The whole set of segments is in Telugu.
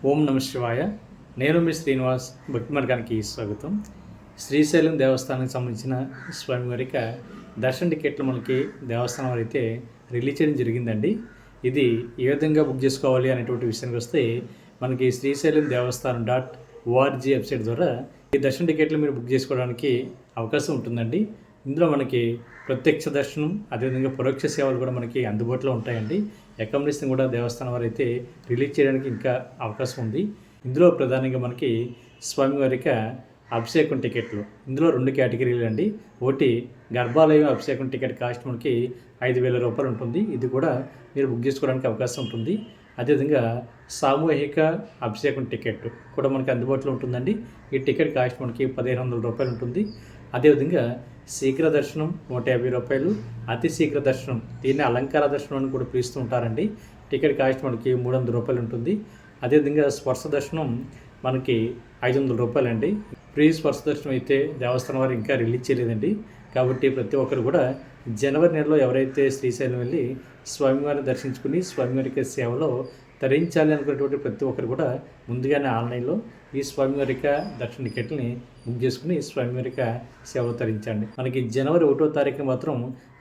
ఓం నమ శివాయ. నేను మీ శ్రీనివాస్. భక్తి మార్గానికి స్వాగతం. శ్రీశైలం దేవస్థానానికి సంబంధించిన స్వామివారి దర్శన టికెట్లు మనకి దేవస్థానం వారు అయితే రిలీజ్ చేయడం జరిగిందండి. ఇది ఏ విధంగా బుక్ చేసుకోవాలి అనేటువంటి విషయానికి వస్తే మనకి శ్రీశైలం దేవస్థానం .org వెబ్సైట్ ద్వారా ఈ దర్శన టికెట్లు మీరు బుక్ చేసుకోవడానికి అవకాశం ఉంటుందండి. ఇందులో మనకి ప్రత్యక్ష దర్శనం, అదేవిధంగా పరోక్ష సేవలు కూడా మనకి అందుబాటులో ఉంటాయండి. అకామిడేషన్ కూడా దేవస్థానం వారు అయితే రిలీజ్ చేయడానికి ఇంకా అవకాశం ఉంది. ఇందులో ప్రధానంగా మనకి స్వామివారి అభిషేకం టికెట్లు, ఇందులో 2 కేటగిరీలు అండి. ఒకటి గర్భాలయం అభిషేకం టికెట్ కాస్ట్ మనకి 5,000 రూపాయలు ఉంటుంది. ఇది కూడా మీరు బుక్ చేసుకోవడానికి అవకాశం ఉంటుంది. అదేవిధంగా సామూహిక అభిషేకం టికెట్ కూడా మనకి అందుబాటులో ఉంటుందండి. ఈ టికెట్ కాస్ట్ మనకి 1,500 రూపాయలు ఉంటుంది. అదేవిధంగా శీఘ్ర దర్శనం 150 రూపాయలు, అతి శీఘ్ర దర్శనం, దీన్ని అలంకార దర్శనం అని కూడా పిలుస్తూ ఉంటారండి. టికెట్ కాస్ట్ మనకి 300 రూపాయలు ఉంటుంది. అదేవిధంగా స్పర్శ దర్శనం మనకి 500 రూపాయలు అండి. ఫ్రీ స్పర్శ దర్శనం అయితే దేవస్థానం వారు ఇంకా రిలీజ్ చేయలేదండి. కాబట్టి ప్రతి ఒక్కరు కూడా జనవరి నెలలో ఎవరైతే శ్రీశైలం వెళ్ళి స్వామివారిని దర్శించుకుని స్వామివారి సేవలో తరించాలి అనుకునేటువంటి ప్రతి ఒక్కరు కూడా ముందుగానే ఆన్లైన్లో ఈ స్వామివారి దర్శన టికెట్ని బుక్ చేసుకుని స్వామివారి సేవలు తరించండి. మనకి జనవరి 1వ తారీఖు మాత్రం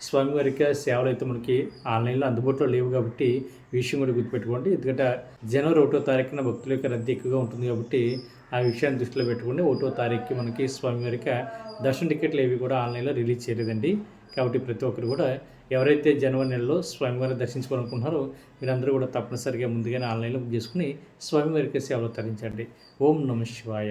స్వామివారి సేవలు అయితే మనకి ఆన్లైన్లో అందుబాటులో లేవు కాబట్టి ఈ విషయం కూడా గుర్తుపెట్టుకోండి. ఎందుకంటే జనవరి 1వ తారీఖున భక్తుల యొక్క రద్దీ ఎక్కువగా ఉంటుంది కాబట్టి ఆ విషయాన్ని దృష్టిలో పెట్టుకుని 1వ తారీఖుకి మనకి స్వామివారి దర్శన టికెట్లు ఏవి కూడా ఆన్లైన్లో రిలీజ్ చేయలేదండి. కాబట్టి ప్రతి ఒక్కరు కూడా ఎవరైతే జనవరి నెలలో స్వామివారిని దర్శించుకోవాలనుకుంటున్నారో మీరందరూ కూడా తప్పనిసరిగా ముందుగానే ఆన్లైన్లో బుక్ చేసుకుని స్వామివారికి సేవలు తరించండి. ఓం నమ శివాయ.